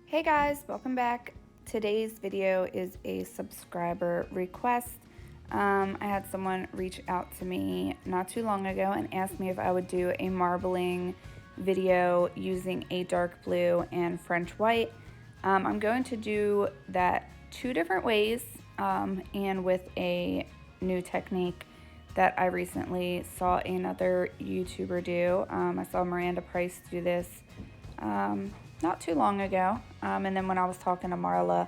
Hey guys, welcome back. Today's video is a subscriber request. I had someone reach out to me not too long ago and ask me if I would do a marbling video using a dark blue and French white. I'm going to do that two different ways and with a new technique that I recently saw another YouTuber do. I saw Miranda Price do this not too long ago, and then when I was talking to Marla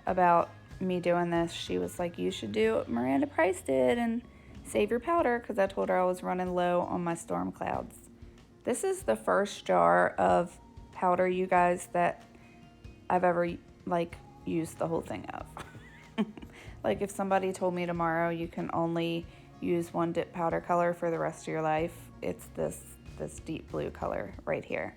about me doing this, she was like, you should do what Miranda Price did and save your powder, because I told her I was running low on my storm clouds. This is the first jar of powder, you guys, that I've ever used the whole thing of. Like if somebody told me tomorrow you can only use one dip powder color for the rest of your life, it's this deep blue color right here.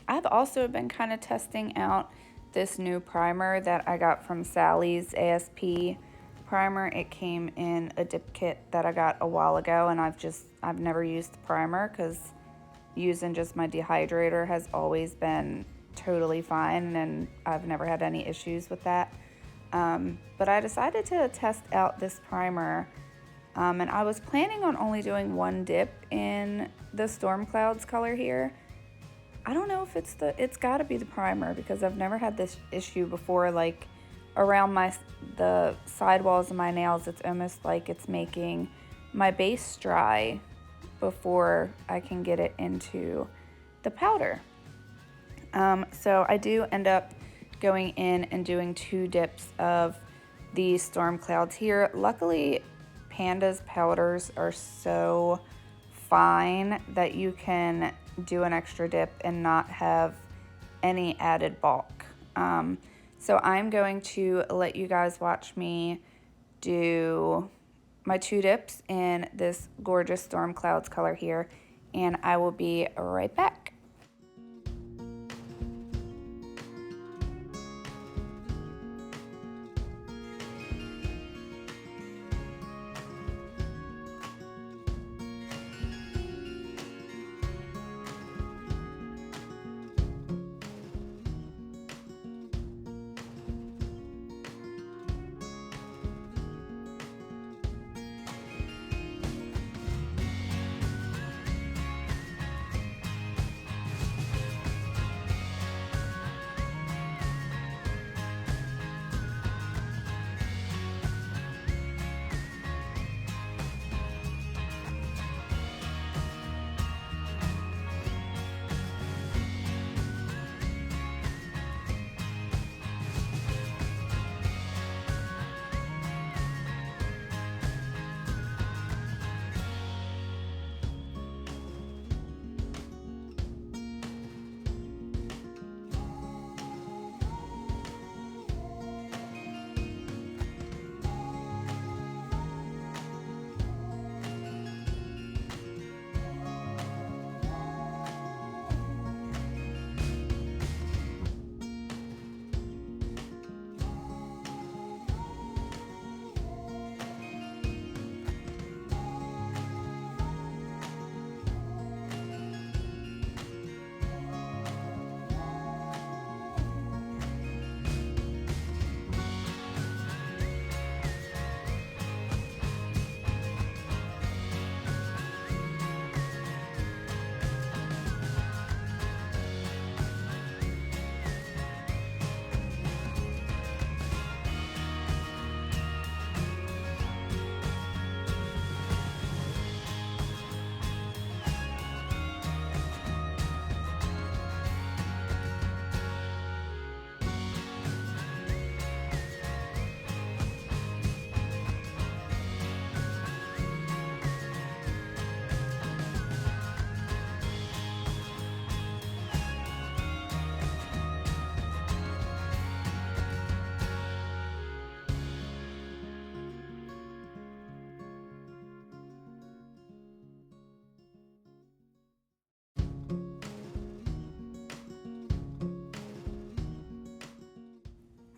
I've also been kind of testing out this new primer that I got from Sally's ASP primer. It came in a dip kit that I got a while ago, and I've never used the primer because using just my dehydrator has always been totally fine, and I've never had any issues with that. But I decided to test out this primer, and I was planning on only doing one dip in the Storm Clouds color here. I don't know if it's got to be the primer, because I've never had this issue before. Like around the sidewalls of my nails, it's almost like it's making my base dry before I can get it into the powder. So I do end up going in and doing two dips of these Storm Clouds here. Luckily, Panda's powders are so fine that you can do an extra dip and not have any added bulk. So I'm going to let you guys watch me do my two dips in this gorgeous Storm Clouds color here, and I will be right back.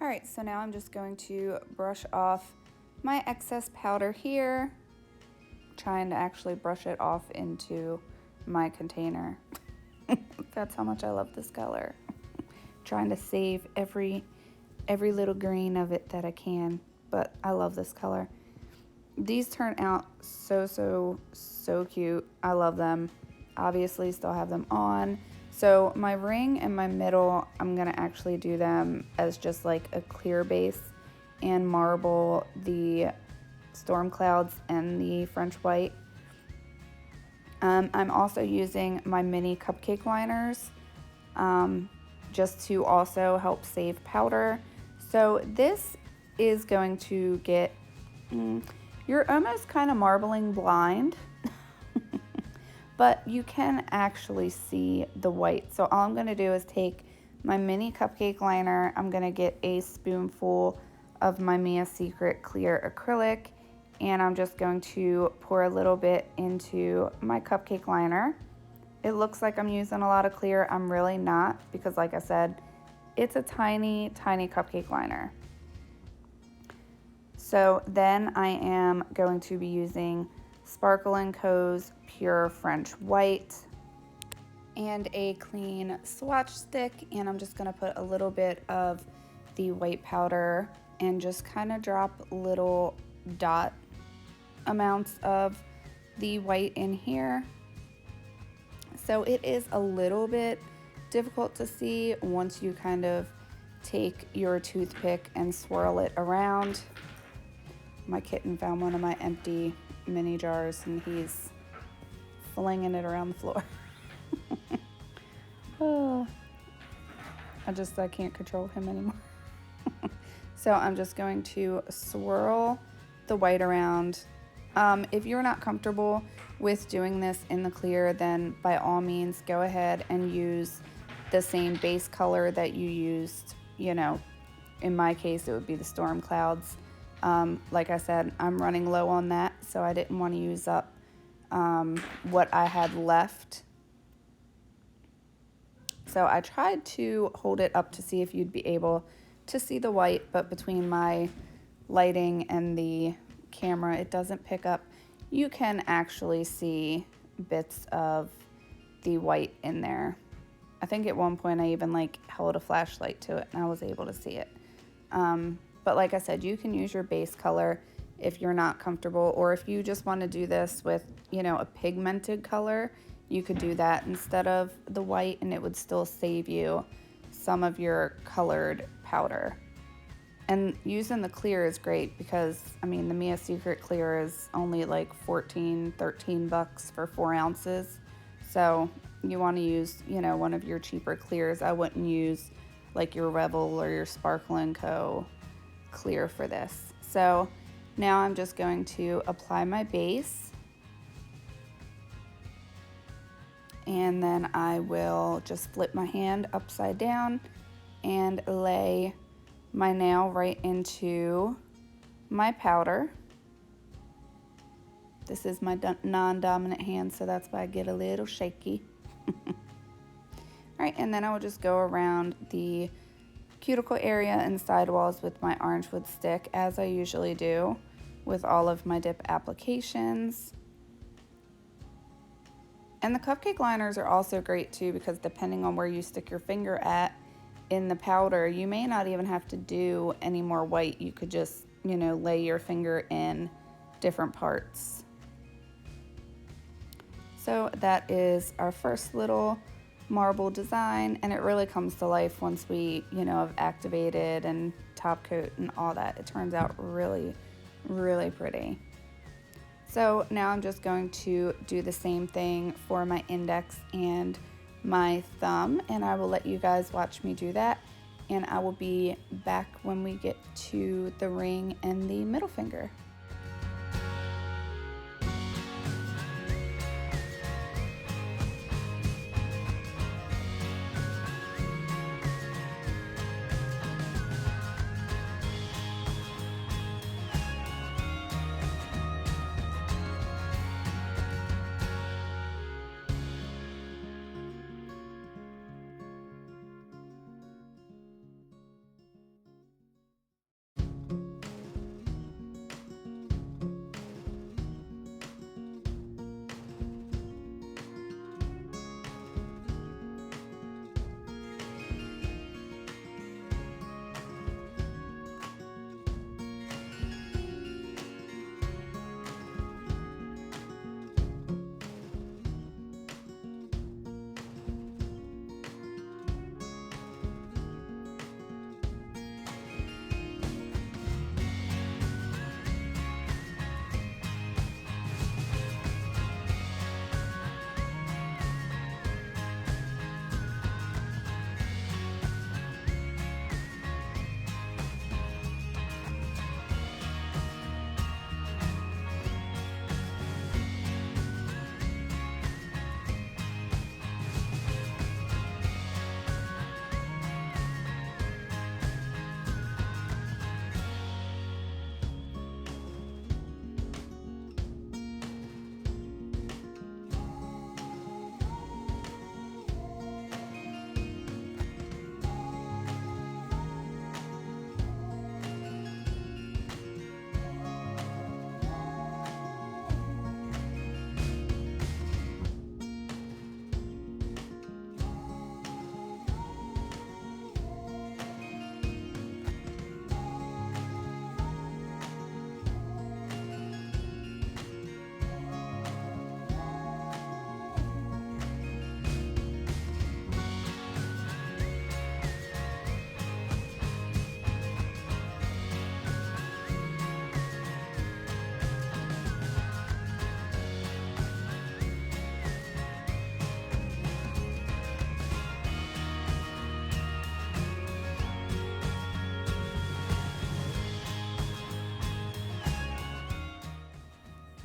Alright, so now I'm just going to brush off my excess powder here, trying to actually brush it off into my container. That's how much I love this color. trying to save every little grain of it that I can, but I love this color. These turn out so cute. I love them. Obviously still have them on. So my ring and my middle, I'm gonna actually do them as just like a clear base and marble the storm clouds and the French white. I'm also using my mini cupcake liners just to also help save powder. So this is going to get, you're almost kind of marbling blind, but you can actually see the white. So all I'm gonna do is take my mini cupcake liner, I'm gonna get a spoonful of my Mia Secret clear acrylic, and I'm just going to pour a little bit into my cupcake liner. It looks like I'm using a lot of clear. I'm really not, because like I said, it's a tiny cupcake liner. So then I am going to be using Sparkle & Co.'s Pure French White and a clean swatch stick, and I'm just gonna put a little bit of the white powder and just kind of drop little dot amounts of the white in here. So it is a little bit difficult to see once you kind of take your toothpick and swirl it around. My kitten found one of my empty mini jars and he's flinging it around the floor. Oh, I can't control him anymore. So I'm just going to swirl the white around. If you're not comfortable with doing this in the clear, then by all means go ahead and use the same base color that you used, you know, in my case it would be the storm clouds. Like I said, I'm running low on that, so I didn't want to use up what I had left. So I tried to hold it up to see if you'd be able to see the white, but between my lighting and the camera, it doesn't pick up. You can actually see bits of the white in there. I think at one point I even like held a flashlight to it and I was able to see it. But like I said, you can use your base color if you're not comfortable, or if you just want to do this with, you know, a pigmented color, you could do that instead of the white and it would still save you some of your colored powder. And using the clear is great because, I mean, the Mia Secret clear is only like 14, 13 bucks for 4 ounces. So you want to use, you know, one of your cheaper clears. I wouldn't use like your Revel or your Sparkle & Co. clear for this. So now I'm just going to apply my base. And then I will just flip my hand upside down and lay my nail right into my powder. This is my non-dominant hand, so that's why I get a little shaky. All right, and then I will just go around the cuticle area and sidewalls with my orange wood stick, as I usually do with all of my dip applications. And the cupcake liners are also great too, because depending on where you stick your finger at in the powder, you may not even have to do any more white. You could just, you know, lay your finger in different parts. So that is our first little marble design, and it really comes to life once we, you know, have activated and top coat and all that. It turns out really, really pretty. So now I'm just going to do the same thing for my index and my thumb, and I will let you guys watch me do that, and I will be back when we get to the ring and the middle finger.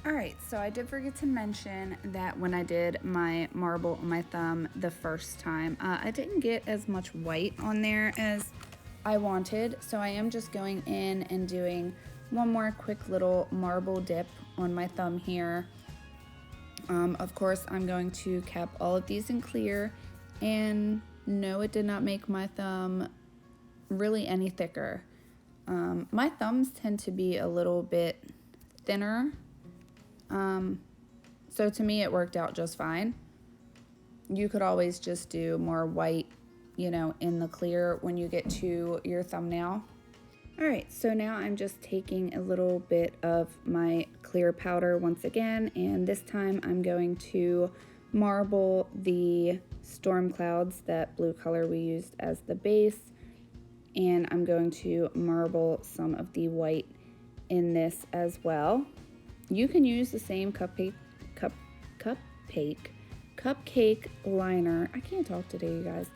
Alright, so I did forget to mention that when I did my marble on my thumb the first time, I didn't get as much white on there as I wanted, so I am just going in and doing one more quick little marble dip on my thumb here. Of course, I'm going to cap all of these in clear, and no, it did not make my thumb really any thicker. My thumbs tend to be a little bit thinner, so to me it worked out just fine. You could always just do more white, you know, in the clear when you get to your thumbnail. Alright, so now I'm just taking a little bit of my clear powder once again, and this time I'm going to marble the storm clouds, that blue color we used as the base, and I'm going to marble some of the white in this as well. You can use the same cupcake liner. I can't talk today, you guys.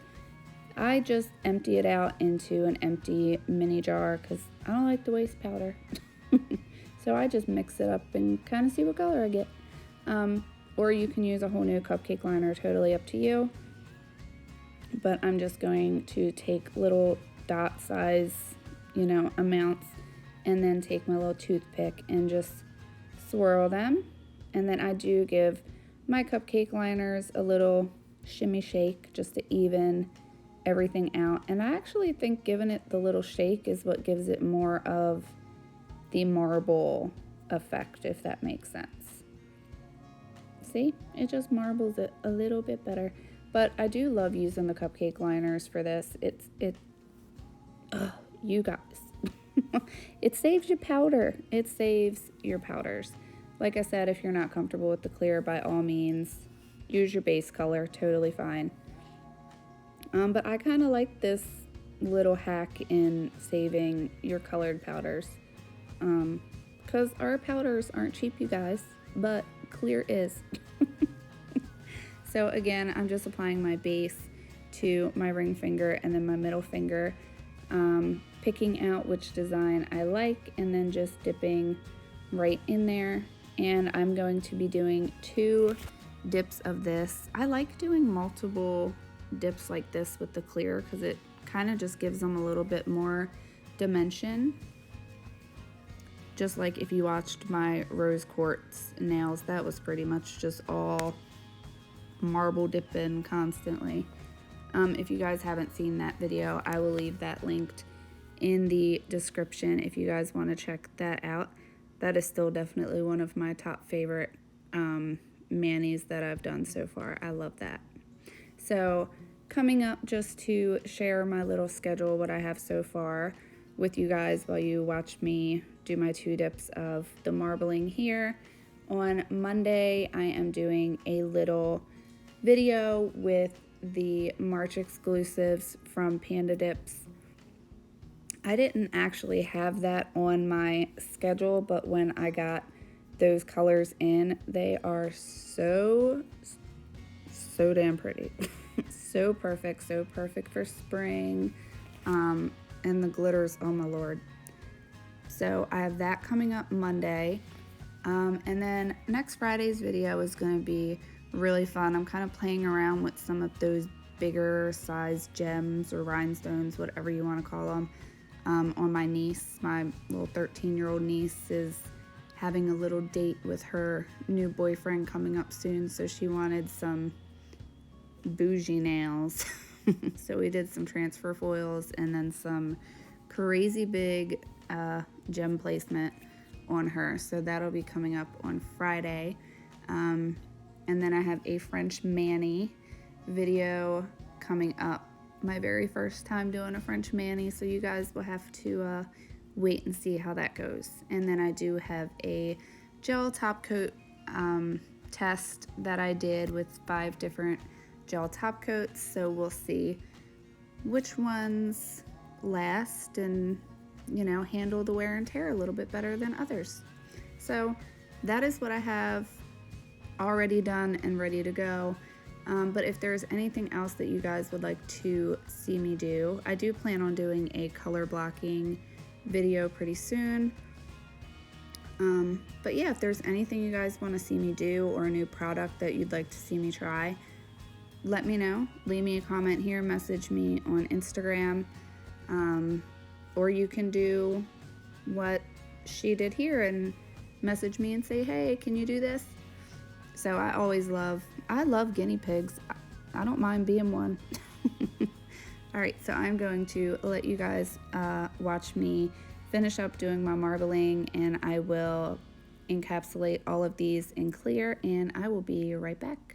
I just empty it out into an empty mini jar because I don't like to waste powder. So I just mix it up and kind of see what color I get. Or you can use a whole new cupcake liner, totally up to you. But I'm just going to take little dot size, you know, amounts, and then take my little toothpick and just swirl them. And then I do give my cupcake liners a little shimmy shake just to even everything out. And I actually think giving it the little shake is what gives it more of the marble effect, if that makes sense. See, it just marbles it a little bit better. But I do love using the cupcake liners for this. You guys, it saves your powder. It saves your powders. Like I said, if you're not comfortable with the clear, by all means, use your base color, totally fine. But I kind of like this little hack in saving your colored powders. Because our powders aren't cheap, you guys, but clear is. So again, I'm just applying my base to my ring finger and then my middle finger, picking out which design I like, and then just dipping right in there. And I'm going to be doing 2 dips of this. I like doing multiple dips like this with the clear because it kind of just gives them a little bit more dimension. Just like if you watched my rose quartz nails, that was pretty much just all marble dipping constantly. If you guys haven't seen that video, I will leave that linked in the description if you guys want to check that out. That is still definitely one of my top favorite manis that I've done so far. I love that. So coming up, just to share my little schedule, what I have so far with you guys while you watch me do my 2 dips of the marbling here. On Monday, I am doing a little video with the March exclusives from Panda Dips. I didn't actually have that on my schedule, but when I got those colors in, they are so damn pretty. So perfect for spring. And the glitters, oh my lord. So I have that coming up Monday. And then next Friday's video is going to be really fun. I'm kind of playing around with some of those bigger size gems or rhinestones, whatever you want to call them. On my niece, my little 13-year-old niece is having a little date with her new boyfriend coming up soon, so she wanted some bougie nails. So we did some transfer foils and then some crazy big gem placement on her, so that'll be coming up on Friday. And then I have a French mani video coming up, my very first time doing a French mani, so you guys will have to wait and see how that goes. And then I do have a gel top coat test that I did with 5 different gel top coats, so we'll see which ones last and, you know, handle the wear and tear a little bit better than others. So that is what I have already done and ready to go. But if there's anything else that you guys would like to see me do, I do plan on doing a color blocking video pretty soon. But yeah, if there's anything you guys want to see me do or a new product that you'd like to see me try, let me know. Leave me a comment here, message me on Instagram, or you can do what she did here and message me and say, hey, can you do this? So I love guinea pigs. I don't mind being one. All right, so I'm going to let you guys watch me finish up doing my marbling, and I will encapsulate all of these in clear, and I will be right back.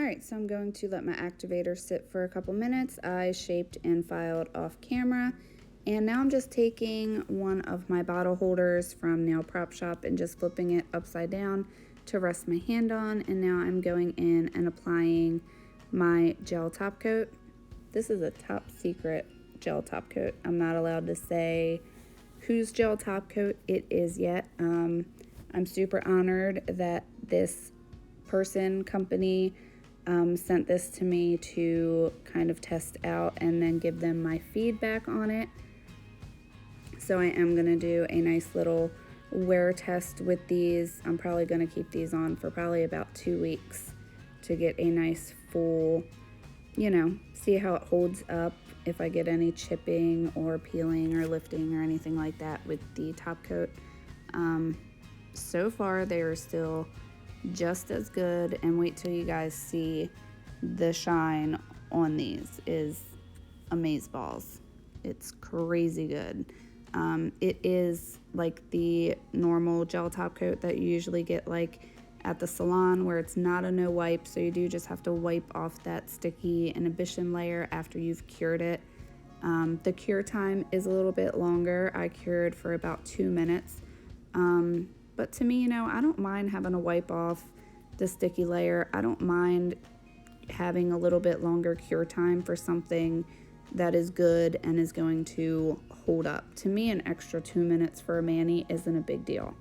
Alright, so I'm going to let my activator sit for a couple minutes. I shaped and filed off camera. And now I'm just taking one of my bottle holders from Nail Prop Shop and just flipping it upside down to rest my hand on. And now I'm going in and applying my gel top coat. This is a top secret gel top coat. I'm not allowed to say whose gel top coat it is yet. I'm super honored that this company sent this to me to kind of test out and then give them my feedback on it. So I am going to do a nice little wear test with these. I'm probably going to keep these on for probably about 2 weeks to get a nice full, see how it holds up, if I get any chipping or peeling or lifting or anything like that with the top coat. So far they are still just as good, and wait till you guys see the shine on these is amazeballs. It's crazy good. It is like the normal gel top coat that you usually get like at the salon, where it's not a no wipe, so you do just have to wipe off that sticky inhibition layer after you've cured it. The cure time is a little bit longer. I cured for about 2 minutes. But to me, I don't mind having to wipe off the sticky layer. I don't mind having a little bit longer cure time for something that is good and is going to hold up. To me, an extra 2 minutes for a mani isn't a big deal.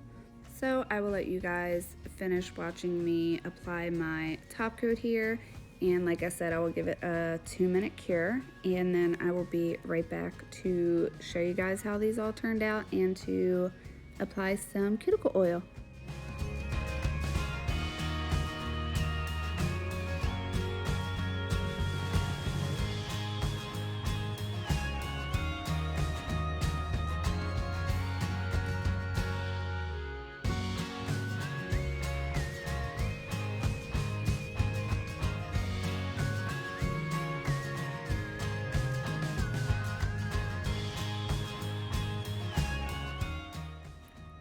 So I will let you guys finish watching me apply my top coat here. And like I said, I will give it a 2-minute cure, and then I will be right back to show you guys how these all turned out and to apply some cuticle oil.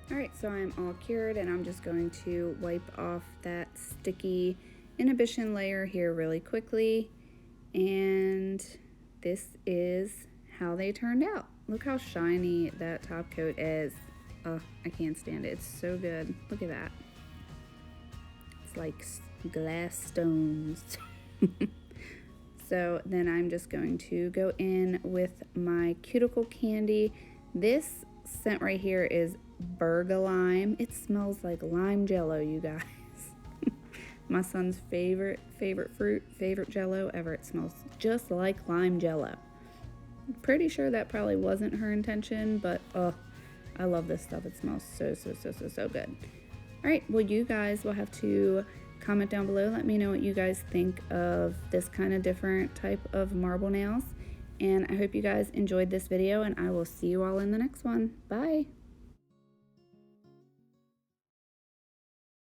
Alright, so I'm all cured, and I'm just going to wipe off that sticky inhibition layer here really quickly. And this is how they turned out. Look how shiny that top coat is. Oh, I can't stand it. It's so good. Look at that. It's like glass stones. So then I'm just going to go in with my cuticle candy. This scent right here is Burger Lime. It smells like lime jello, you guys. My son's favorite fruit, favorite jello ever. It smells just like lime jello. Pretty sure that probably wasn't her intention, but I love this stuff. It smells so good. All right, well, you guys will have to comment down below. Let me know what you guys think of this kind of different type of marble nails. And I hope you guys enjoyed this video, and I will see you all in the next one. Bye.